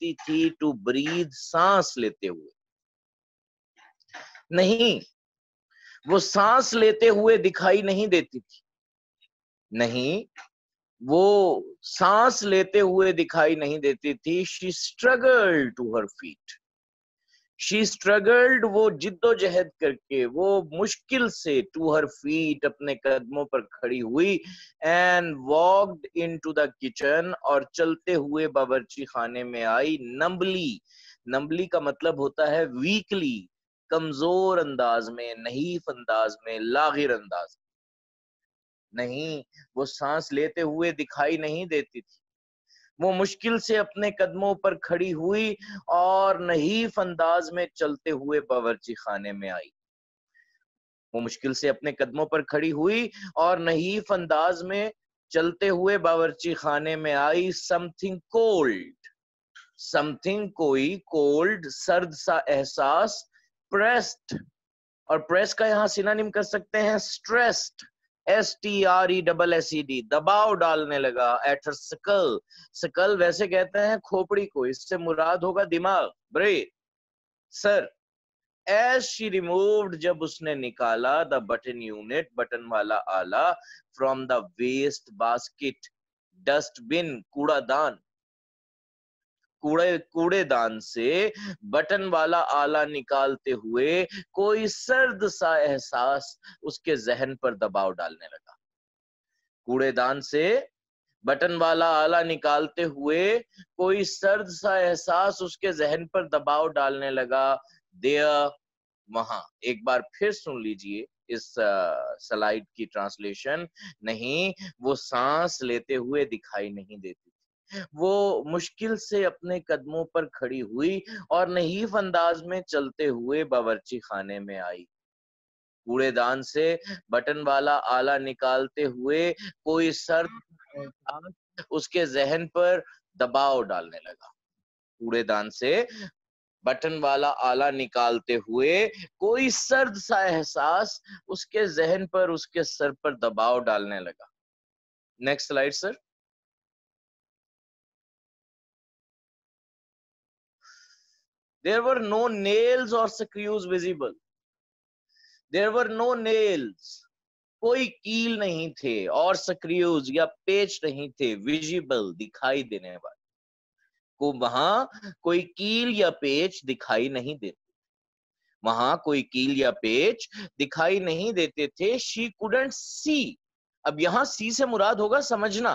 देती थी to breathe, सांस लेते हुए। नहीं, वो सांस लेते हुए दिखाई नहीं देती थी। नहीं, वो सांस लेते हुए दिखाई नहीं देती थी। She struggled to her feet. She struggled, वो जिद्दोजहद करके, वो मुश्किल से टू हर फीट, अपने कदमों पर खड़ी हुई। And walked into the kitchen, और चलते हुए बावर्ची खाने में आई। नंबली, नंबली का मतलब होता है वीकली, कमजोर अंदाज में, नहीफ अंदाज में, लागिर अंदाज में। नहीं, वो सांस लेते हुए दिखाई नहीं देती थी। वो मुश्किल से अपने कदमों पर खड़ी हुई और नहीफ अंदाज में चलते हुए बावर्ची खाने में आई। वो मुश्किल से अपने कदमों पर खड़ी हुई और नहीफ अंदाज में चलते हुए बावर्ची खाने में आई। समथिंग कोल्ड, समथिंग कोई, कोल्ड सर्द सा एहसास, प्रेस्ड, और प्रेस का यहां सिनोनिम कर सकते हैं स्ट्रेस्ड, STRESSED, दबाव डालने लगा। एट हर सकल, सकल वैसे कहते हैं खोपड़ी को, इससे मुराद होगा दिमाग, brain, sir. As she removed, जब उसने निकाला, द बटन यूनिट, बटन वाला आला, from the waste basket, dustbin, कूड़ादान, कूड़ेदान से बटन वाला आला निकालते हुए कोई सर्द सा एहसास उसके जहन पर दबाव डालने लगा। कूड़ेदान से बटन वाला आला निकालते हुए कोई सर्द सा एहसास उसके जहन पर दबाव डालने लगा। देयर, वहां। एक बार फिर सुन लीजिए इस स्लाइड की ट्रांसलेशन। नहीं, वो सांस लेते हुए दिखाई नहीं देती। वो मुश्किल से अपने कदमों पर खड़ी हुई और नहीफ अंदाज में चलते हुए बावर्ची खाने में आई। कूड़ेदान से बटन वाला आला निकालते हुए कोई सर्द उसके जहन पर दबाव डालने लगा। कूड़ेदान से बटन वाला आला निकालते हुए कोई सर्द सा एहसास उसके जहन पर, उसके सर पर दबाव डालने लगा। Next slide sir. There were no nails or screws visible. There were no nails. कोई कील नहीं थे और स्क्रूज या पेच नहीं थे, विजिबल, दिखाई देने वाले। को वहां कोई कील या पेच दिखाई नहीं देते, वहां कोई कील या पेच दिखाई नहीं देते थे। शी कुडंट सी, अब यहां सी से मुराद होगा समझना,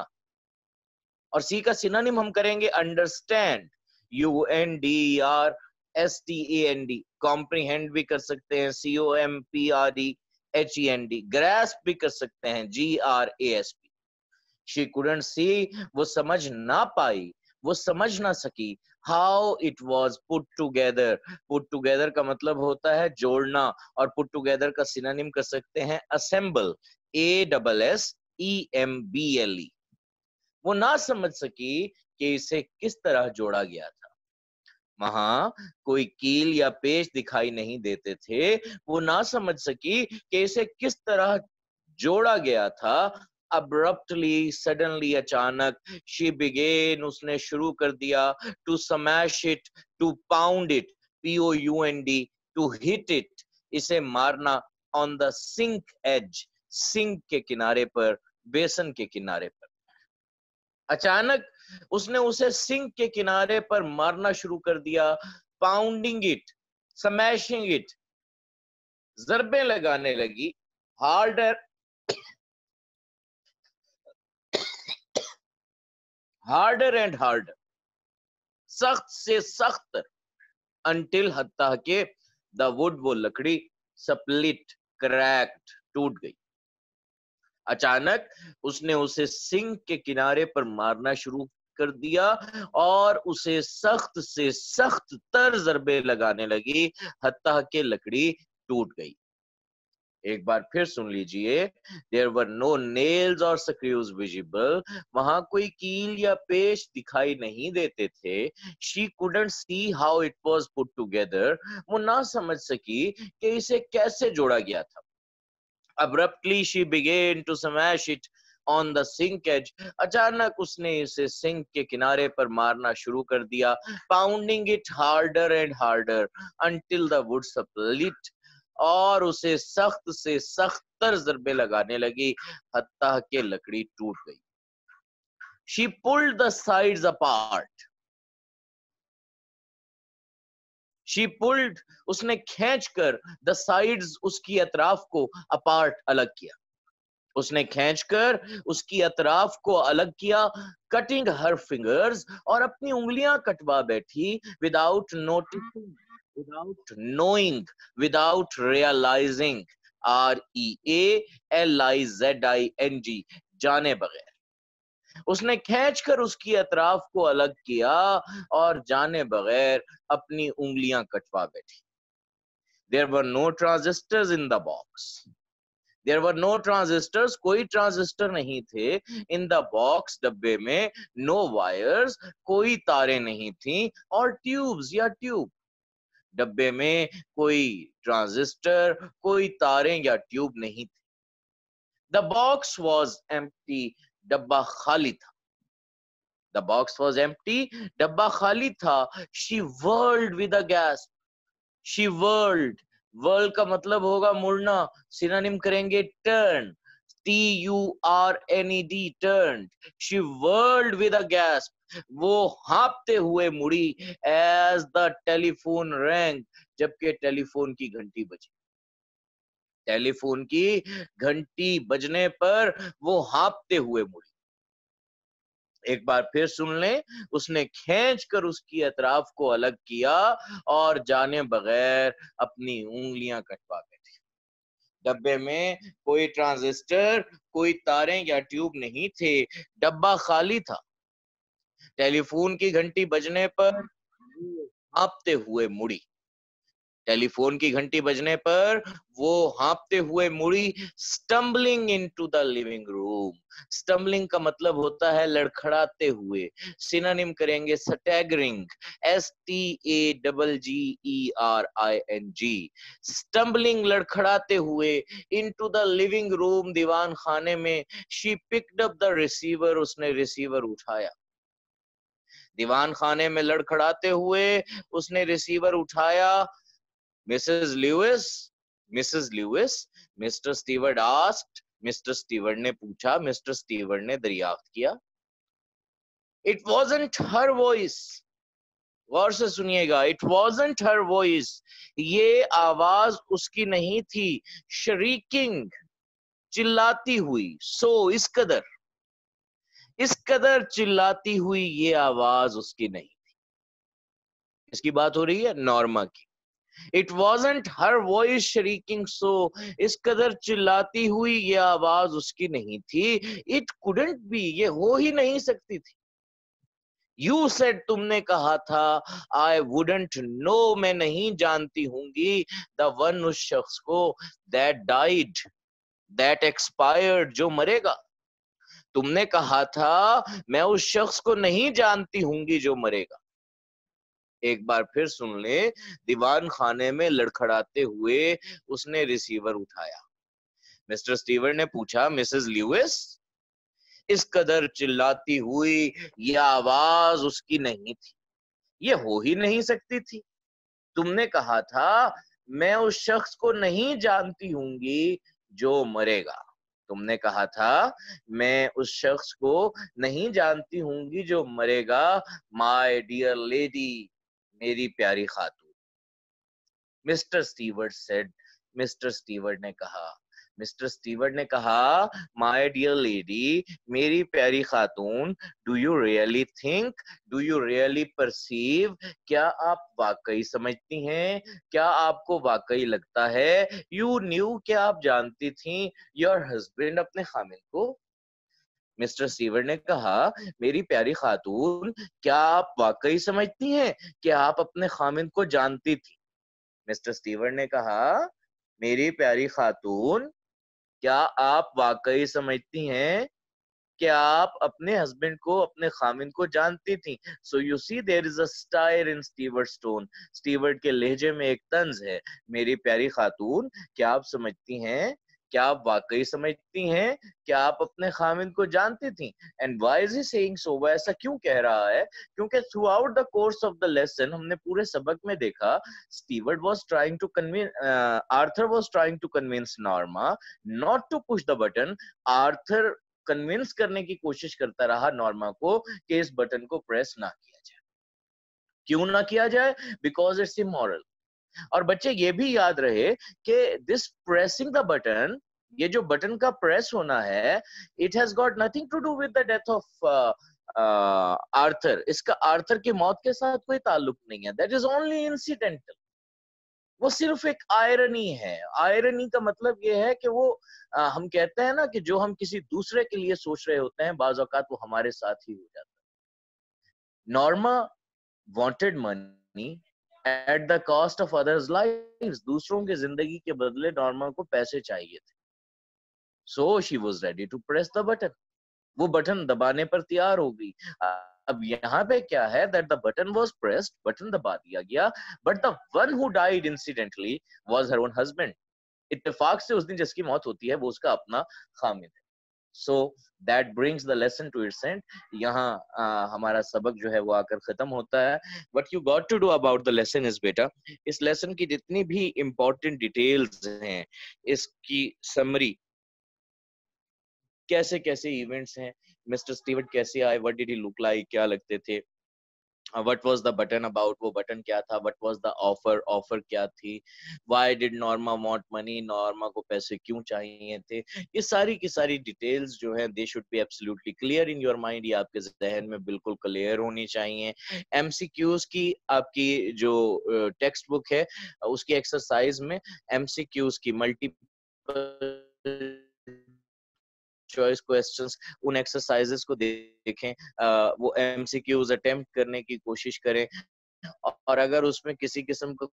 और सी का सिनोनिम हम करेंगे अंडरस्टैंड, UNDERSTAND। कॉम्प्रीहेंड भी कर सकते हैं, COMPREHEND। ग्रैस्प भी कर सकते हैं, GRASP। शी कुडंट सी, वो समझ ना पाई, वो समझ ना सकी। How it was put together, put together का मतलब होता है जोड़ना, और पुट टूगेदर का सिनोनिम कर सकते हैं असेंबल, ASSEMBLE। वो ना समझ सकी कि इसे किस तरह जोड़ा गया था। वहां कोई कील या पेच दिखाई नहीं देते थे, वो ना समझ सकी कि इसे किस तरह जोड़ा गया था। अब्रप्टली, सडनली, अचानक। शी बिगेन, उसने शुरू कर दिया। To smash it, to pound it, POUND, to hit it, इसे मारना। On the sink edge, sink के किनारे पर, बेसन के किनारे पर। अचानक उसने उसे सिंक के किनारे पर मारना शुरू कर दिया। पाउंडिंग इट, स्मैशिंग इट, जरबे लगाने लगी। हार्डर, हार्डर एंड हार्डर, सख्त से सख्त। अंटिल, हत्ता के, द वुड, वो लकड़ी, स्प्लिट, क्रैक्ड, टूट गई। अचानक उसने उसे सिंक के किनारे पर मारना शुरू कर दिया और उसे सख्त से सख्त तर जरबे लगाने लगी, हत्ता के लकड़ी टूट गई। एक बार फिर सुन लीजिए। देयर वर नो नेल्स और स्क्रूज विजिबल, वहां कोई कील या पेच दिखाई नहीं देते थे। She couldn't see how it was put together, वो ना समझ सकी कि इसे कैसे जोड़ा गया था। Abruptly she began to smash it on the sink edge, अचानक उसने इसे सिंक के किनारे पर मारना शुरू कर दिया, pounding it harder and harder until the wood split, और उसे सख्त से सख्तर ज़रबे लगाने लगी हत्ता कि लकड़ी टूट गई। She pulled the sides apart. She pulled, उसने खींचकर the sides, उसकी अतराफ को apart, अलग किया। उसने खींचकर उसकी अतराफ को अलग किया, cutting her fingers, और अपनी उंगलियां कटवा बैठी, without noticing, without knowing, without realizing, REALIZING, जाने बगैर। उसने खींचकर उसकी अतराफ को अलग किया और जाने बगैर अपनी उंगलियां कटवा बैठी। There were no transistors in the box. There were no transistors, कोई ट्रांजिस्टर नहीं थे। In the box, डब्बे में, no wires, कोई तारें नहीं थी, और ट्यूब्स या ट्यूब, डब्बे में कोई ट्रांजिस्टर, कोई तारें या ट्यूब नहीं थी। The box was empty, डब्बा खाली था। The box was empty, डब्बा खाली था। She whirled with a gasp. She whirled, whirl का मतलब होगा मुड़ना, सिनोनिम करेंगे turn, TURNED, turned. She whirled with a gasp. वो हाँपते हुए मुड़ी, as the telephone rang, जबकि टेलीफोन की घंटी बजी। टेलीफोन की घंटी बजने पर वो हाँपते हुए मुड़ी। एक बार फिर सुन लें, उसने खींचकर उसकी अतराफ को अलग किया और जाने बगैर अपनी उंगलियां कटवा बैठी। डब्बे में कोई ट्रांजिस्टर, कोई तारें या ट्यूब नहीं थे, डब्बा खाली था। टेलीफोन की घंटी बजने पर हाँपते हुए मुड़ी। टेलीफोन की घंटी बजने पर वो हाँपते हुए मुड़ी। Stumbling into the living room, stumbling का मतलब होता है लड़खड़ाते हुए, सिनोनिम करेंगे स्टैगरिंग, STAGGERING, स्टम्बलिंग लड़खड़ाते हुए, इनटू द लिविंग रूम, दीवान खाने में। She picked up the receiver, उसने रिसीवर उठाया। दीवान खाने में लड़खड़ाते हुए उसने रिसीवर उठाया। Mrs. Lewis, Mrs. Lewis, Mr. Stewart asked, Mr. Stewart ने पूछा, Mr. Stewart ने दरियाफ्त किया। It wasn't her voice, गौर से सुनिएगा, it wasn't her voice, ये आवाज उसकी नहीं थी। Shrieking, चिल्लाती हुई, so इस कदर चिल्लाती हुई ये आवाज उसकी नहीं थी। इसकी बात हो रही है नॉर्मा की। It wasn't her voice shrieking so, इस कदर चिल्लाती हुई ये आवाज उसकी नहीं थी। It couldn't be, ये हो ही नहीं सकती थी। You said, तुमने कहा था, I wouldn't know, मैं नहीं जानती होंगी, the one, उस शख्स को, that died, that expired, जो मरेगा। तुमने कहा था मैं उस शख्स को नहीं जानती होंगी जो मरेगा। एक बार फिर सुन ले, दीवान खाने में लड़खड़ाते हुए उसने रिसीवर उठाया। मिस्टर स्टीवर्ट ने पूछा, मिसेस ल्यूइस, इस कदर चिल्लाती हुई यह आवाज उसकी नहीं थी, ये हो ही नहीं सकती थी। तुमने कहा था मैं उस शख्स को नहीं जानती होंगी जो मरेगा। तुमने कहा था मैं उस शख्स को नहीं जानती होंगी जो मरेगा। माय डियर लेडी, मेरी प्यारी खातून। Mister Stewart said, mister Stewart ने कहा, मिस्टर स्टीवर्ट ने कहा, माय डियर लेडी, मेरी प्यारी खातून, do you really think, do you really perceive, क्या आप वाकई समझती हैं, क्या आपको वाकई लगता है, यू न्यू, क्या आप जानती थी, योर हस्बैंड, अपने खामिद को। मिस्टर स्टीवर्ट ने कहा, मेरी प्यारी खातून, क्या आप वाकई समझती हैं कि आप अपने खामिद को जानती थी। मिस्टर स्टीवर्ट ने कहा, मेरी प्यारी खातून, क्या आप वाकई समझती हैं कि आप अपने हस्बैंड को, अपने खामिद को जानती थी। So you see there is a style in Stewart's tone, Stewart के लहजे में एक तंज है। मेरी प्यारी खातून, क्या आप समझती हैं क्या आप वाकई समझती हैं? क्या आप अपने खामिद को जानती थी? And why is he saying so? वो ऐसा क्यों कह रहा है? क्योंकि throughout the course of the lesson हमने पूरे सबक में देखा, Stewart was trying to convince, Arthur was trying to convince Norma not to push the button. Arthur convince करने की कोशिश करता रहा नॉर्मा को कि इस बटन को प्रेस ना किया जाए। क्यों ना किया जाए? Because it's immoral. और बच्चे ये भी याद रहे कि दिस प्रेसिंग द बटन, ये जो बटन का प्रेस होना है, it has got nothing to do with the death of Arthur. इसका आर्थर की मौत के साथ कोई ताल्लुक नहीं है। That is only incidental. वो सिर्फ एक आयरनी है। आयरनी का मतलब ये है कि वो हम कहते हैं ना कि जो हम किसी दूसरे के लिए सोच रहे होते हैं, बाज औकात वो हमारे साथ ही हो जाता है। Norma wanted money at the cost of others' lives. दूसरों की जिंदगी के बदले नॉर्मा को पैसे चाहिए थे। So she was ready to press the button. वो बटन दबाने पर तैयार हो गई। अब यहाँ पे क्या है? That the button was pressed, button दबा दिया गया, but the one who died incidentally was her own husband. इत्तेफाक से उस दिन जिसकी मौत होती है वो उसका अपना खामिद है। So that brings the lesson to its end. यहाँ हमारा सबक जो है वो आकर खत्म होता है। What you got to do about the lesson is बेटा, इस लेसन की जितनी भी important details हैं, इसकी summary, कैसे कैसे इवेंट्स हैं, मिस्टर स्टीवर्ट कैसे आए, what did he look like, क्या लगते थे, what was the button about, वो बटन क्या था, what was the offer, offer क्या थी, why did Norma want money, Norma को पैसे क्यों चाहिए थे, ये सारी की सारी डिटेल्स जो है they should be absolutely clear in your mind. ये आपके जहन में बिल्कुल क्लियर होनी चाहिए। एमसीक्यूज की आपकी जो टेक्स्ट बुक है उसकी एक्सरसाइज में एमसीक्यूज की मल्टीपल चॉइस क्वेश्चंस, उन एक्सरसाइजेस को देखें, वो एमसीक्यूज अटेम्प्ट करने की कोशिश करें। और अगर उसमें किसी किस्म का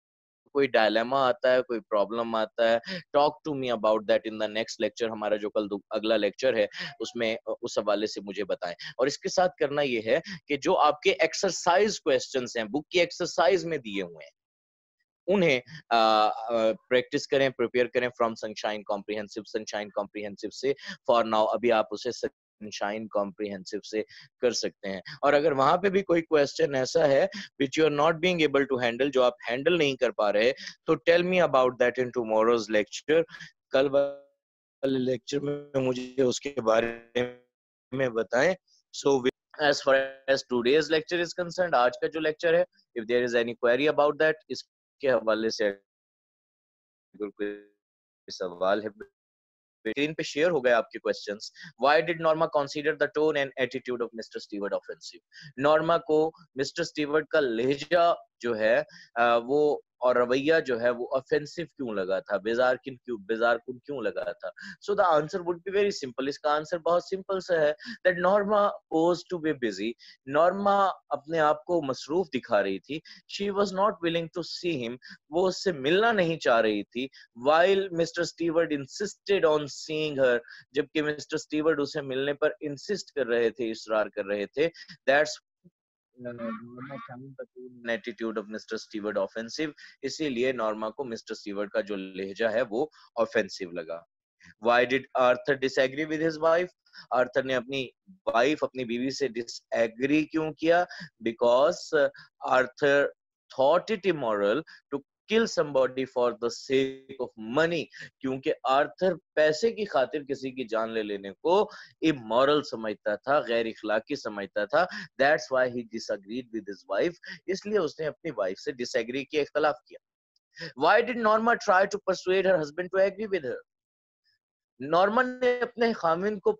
कोई डायलेमा आता है, कोई प्रॉब्लम आता है, talk to me about that in the next lecture. हमारा जो कल अगला लेक्चर है उसमें उस हवाले से मुझे बताएं। और इसके साथ करना ये है कि जो आपके एक्सरसाइज क्वेश्चंस हैं बुक की एक्सरसाइज में दिए हुए हैं उन्हें प्रैक्टिस करें, प्रिपेयर करें from sunshine comprehensive. Sunshine comprehensive से फॉर नाउ अभी आप उसे सनशाइन कॉम्प्रिहेंसिव से कर सकते हैं। और अगर वहां पे भी कोई क्वेश्चन ऐसा है which you are not being able to handle, जो आप हैंडल नहीं कर पा रहे, तो tell me about that in tomorrow's lecture. कल वाले लेक्चर में मुझे उसके बारे में बताएं। सो as far as today's lecture is concerned, आज का जो लेक्चर है, if there is any query about that, इसके हवाले से अगर कोई सवाल है स्क्रीन पे शेयर हो गए आपके questions. Why did Norma consider the tone and attitude of mister Stewart offensive? Norma को मिस्टर स्टीवर्ट का लहजा जो है वो और रवैया जो है वो ऑफेंसिव क्यों लगा था, बेजारकुन क्यों लगा था? So the answer would be very simple. इसका आंसर बहुत सिंपल सा है, that Norma pose to be busy. Norma अपने आप को मसरूफ दिखा रही थी। She was not willing to see him, वो उससे मिलना नहीं चाह रही थी। while Mr. Stewart insisted on seeing her, जबकि मिस्टर स्टीवर्ट उसे मिलने पर इंसिस्ट कर रहे थे, इसरार कर रहे थे। That's attitude of mister Stewart offensive. इसीलिए नॉर्मा को मिस्टर स्टीवर्ट का जो लहजा है वो ऑफेंसिव लगा। Why did Arthur disagree with his wife? Arthur ने अपनी वाइफ, अपनी बीवी से डिसएग्री क्यों किया? Because Arthur thought it immoral to kill somebody for the sake of money. क्योंकि आर्थर पैसे की खातिर किसी की जान ले लेने को इमोरल समझता था, गैर इखलाकी समझता था। That's why he disagreed with his wife. इसलिए उसने अपनी वाइफ से डिसएग्री किया, इख्तलाफ किया। Why did Norma try to persuade her husband to agree with her? Norman ने अपने खामिन को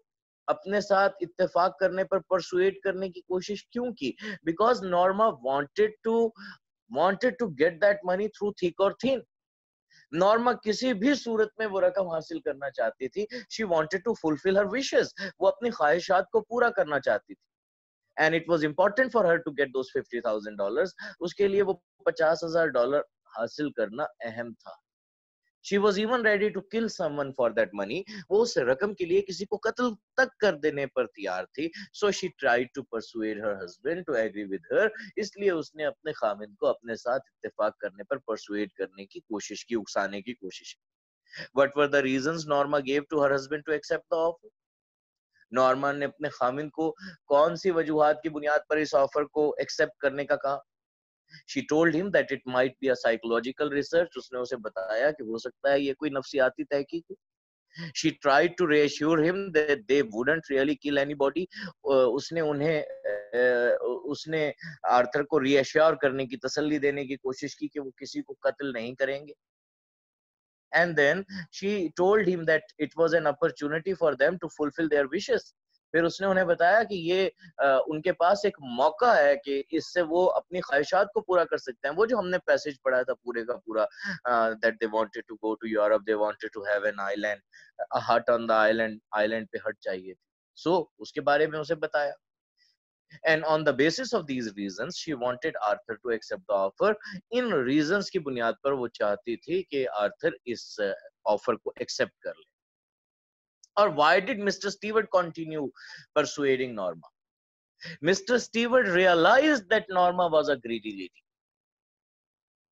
अपने साथ इत्तेफाक करने पर परसुएट करने की कोशिश क्यों की? Because Norma wanted to get that money through thick or thin. Norma किसी भी सूरत में वो रकम हासिल करना चाहती थी। She wanted to fulfill her wishes. वो अपनी ख्वाहिशात को पूरा करना चाहती थी। And it was important for her to get those $50,000. उसके लिए वो $50,000 हासिल करना अहम था। She was even ready to kill someone for that money. वो उस रकम के लिए किसी को कत्ल तक कर देने पर तैयार थी। So she tried to persuade her husband to agree with her. इसलिए उसने अपने खामिद को अपने साथ इत्तेफाक करने पर persuade करने की कोशिश की, उकसाने की कोशिश की। What were the reasons Norma gave to her husband to accept the offer? Norma ने अपने खामिन को कौन सी वजूहात की बुनियाद पर इस ऑफर को एक्सेप्ट करने का कहा? She told him that it might be a psychological research. उसने उसे बताया कि हो सकता है ये कोई नफ्सियाती तहकीक हो. She tried to reassure him that they wouldn't really kill anybody. उसने आर्थर को reassure करने की, तसल्ली देने की कोशिश की कि वो किसी को कत्ल नहीं करेंगे. And then she told him that it was an opportunity for them to fulfill their wishes. फिर उसने उन्हें बताया कि ये उनके पास एक मौका है कि इससे वो अपनी ख्वाहिशात को पूरा कर सकते हैं. वो जो हमने पैसेज पढ़ा था पूरे का पूरा, that they wanted to go to Europe, they wanted to have an island, a hut on the island पे हट चाहिए थी. So उसके बारे में उसे बताया. And on the basis of these reasons, she wanted Arthur to accept the offer. In reasons की बुनियाद पर वो चाहती थी कि Arthur इस offer को accept कर ले. Or why did Mr. Stewart continue persuading Norma? Mr. Stewart realized that Norma was a greedy lady.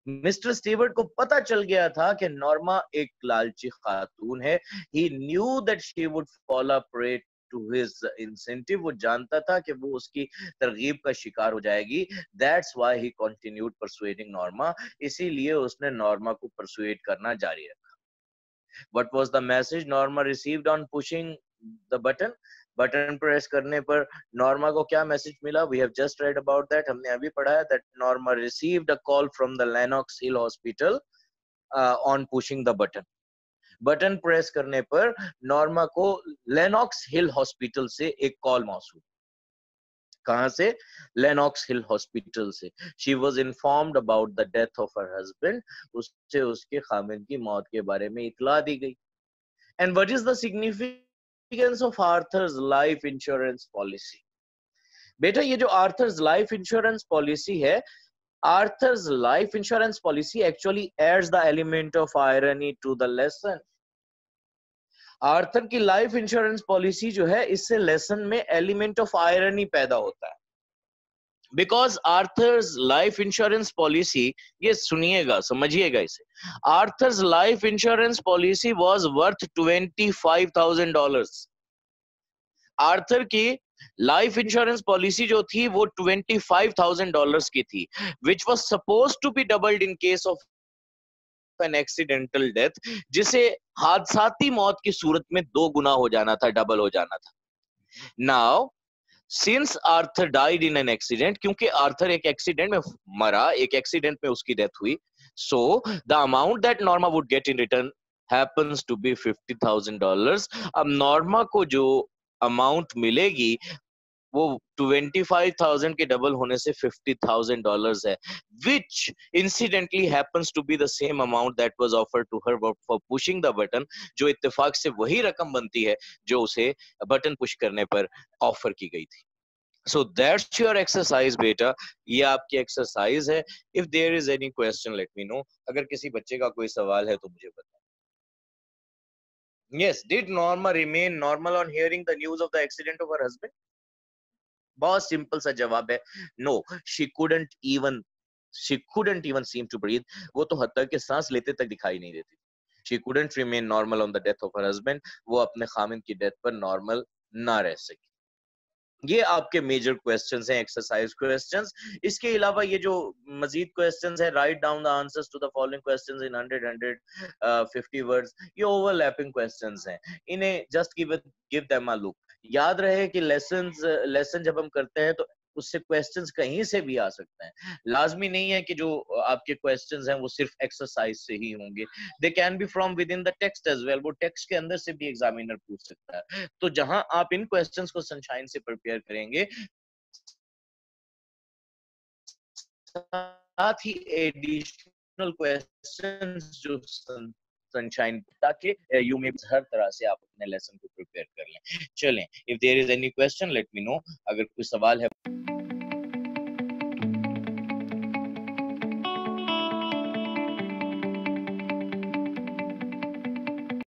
Mr. Stewart को पता चल गया था कि नॉर्मा एक लालची खातून है. He knew that she would fall a prey to his incentive. वो जानता था कि वो उसकी तरगीब का शिकार हो जाएगी. That's why he continued persuading Norma. इसीलिए उसने नॉर्मा को persuade करना जारी रखा. What was the message Norma received on pushing the button? Button press करने पर नॉर्मा को क्या मैसेज मिला? We have just read about that. हमने अभी पढ़ा है that Norma received a call from the Lenox Hill Hospital on pushing the button. Button press करने पर नॉर्मा को लेनॉक्स हिल हॉस्पिटल से एक कॉल मौसूल. कहां से? लेनॉक्स हिल हॉस्पिटल से. She was informed about the death of her husband. उससे उसके खामिन की मौत के बारे में इत्तला दी गई. And what is the significance of Arthur's life insurance policy? बेटा ये जो Arthur's life insurance policy है, Arthur's life insurance policy actually adds the element of irony to the lesson. Arthur की लाइफ इंश्योरेंस पॉलिसी जो है, इससे lesson में element of irony पैदा होता है. Because Arthur's life insurance policy, ये सुनिएगा, समझिएगा इसे. Arthur's life insurance policy was worth $25,000. Arthur की लाइफ इंश्योरेंस पॉलिसी जो थी वो $25,000 की थी, which was supposed to be doubled in case of an accidental death, जिसे हादसाती मौत की सूरत में 2 गुना हो जाना था, डबल हो जाना था. Now, since Arthur died in an accident, क्योंकि आर्थर एक एक्सीडेंट में मरा, एक एक्सीडेंट में उसकी डेथ हुई, so the amount that Norma would get in return happens to be $50,000. अब नॉर्मा को जो अमाउंट मिलेगी वो 25,000 के डबल होने से $50,000 है, which incidentally happens to be the same amount that was offered to her for pushing the button, जो इत्तेफाक से वही रकम बनती है जो उसे बटन पुश करने पर ऑफर की गई थी. So that's your exercise बेटा, ये आपकी एक्सरसाइज है. If there is any question, let me know. अगर किसी बच्चे का कोई सवाल है तो मुझे बताएं. Yes, did Norma remain normal on hearing the news of the accident of her husband? बहुत सिंपल सा जवाब है, no. She couldn't even seem to breathe. वो तो हद तक कि सांस लेते तक दिखाई नहीं देती. She couldn't remain normal on the death of her husband. वो अपने खामिन की डेथ पर नॉर्मल ना रह सकी. ये आपके मेजर क्वेश्चंस हैं, एक्सरसाइज क्वेश्चंस. इसके अलावा ये जो मजीद क्वेश्चंस है, right down the answers to the following questions in 150 words, ये ओवरलैपिंग क्वेश्चंस हैं. इन्हें just give them a look. याद रहे कि लेसन जब हम करते हैं तो उससे क्वेश्चंस कहीं से भी आ सकते हैं. लाजमी नहीं है कि जो आपके क्वेश्चंस हैं वो सिर्फ एक्सरसाइज से ही होंगे. They can be from within the text as well. वो टेक्स्ट के अंदर से भी एग्जामिनर पूछ सकता है. तो जहां आप इन क्वेश्चंस को सनशाइन से प्रिपेयर करेंगे, साथ ही एडिशनल क्वेश्चंस जो सनशाइन, ताकि यू में हर तरह से आप अपने लेसन को प्रिपेयर कर लें. चलें, if there is any question let me know. अगर कोई सवाल है